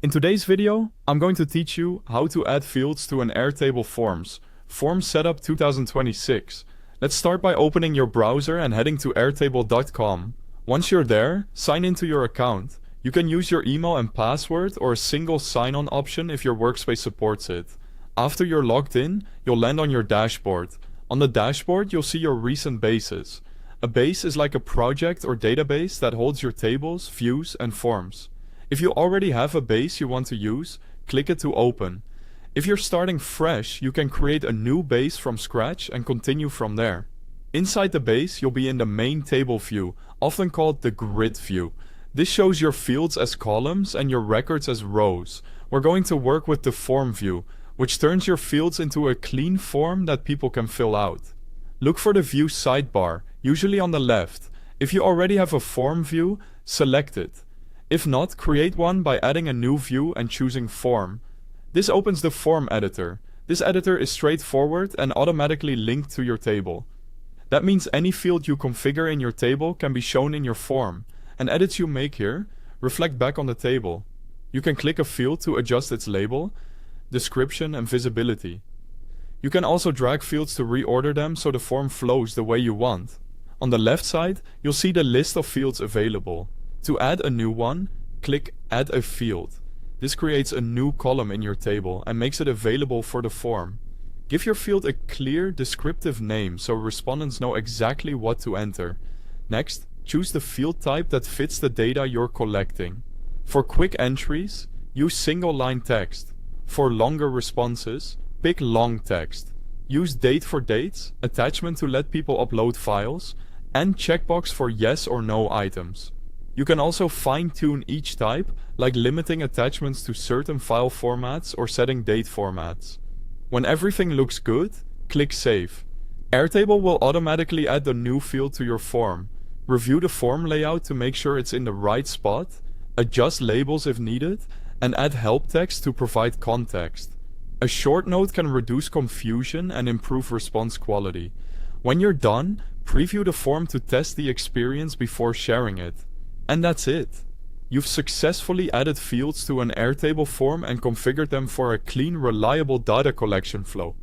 In today's video, I'm going to teach you how to add fields to an Airtable Forms Setup 2026. Let's start by opening your browser and heading to airtable.com. Once you're there, sign into your account. You can use your email and password or a single sign-on option if your workspace supports it. After you're logged in, you'll land on your dashboard. On the dashboard, you'll see your recent bases. A base is like a project or database that holds your tables, views, and forms. If you already have a base you want to use, click it to open. If you're starting fresh, you can create a new base from scratch and continue from there. Inside the base, you'll be in the main table view, often called the grid view. This shows your fields as columns and your records as rows. We're going to work with the form view, which turns your fields into a clean form that people can fill out. Look for the view sidebar, usually on the left. If you already have a form view, select it. If not, create one by adding a new view and choosing Form. This opens the form editor. This editor is straightforward and automatically linked to your table. That means any field you configure in your table can be shown in your form, and edits you make here reflect back on the table. You can click a field to adjust its label, description, and visibility. You can also drag fields to reorder them so the form flows the way you want. On the left side, you'll see the list of fields available. To add a new one, click Add a Field. This creates a new column in your table and makes it available for the form. Give your field a clear, descriptive name so respondents know exactly what to enter. Next, choose the field type that fits the data you're collecting. For quick entries, use single-line text. For longer responses, pick long text. Use date for dates, attachment to let people upload files, and checkbox for yes or no items. You can also fine-tune each type, like limiting attachments to certain file formats or setting date formats. When everything looks good, click Save. Airtable will automatically add the new field to your form. Review the form layout to make sure it's in the right spot, adjust labels if needed, and add help text to provide context. A short note can reduce confusion and improve response quality. When you're done, preview the form to test the experience before sharing it. And that's it. You've successfully added fields to an Airtable form and configured them for a clean, reliable data collection flow.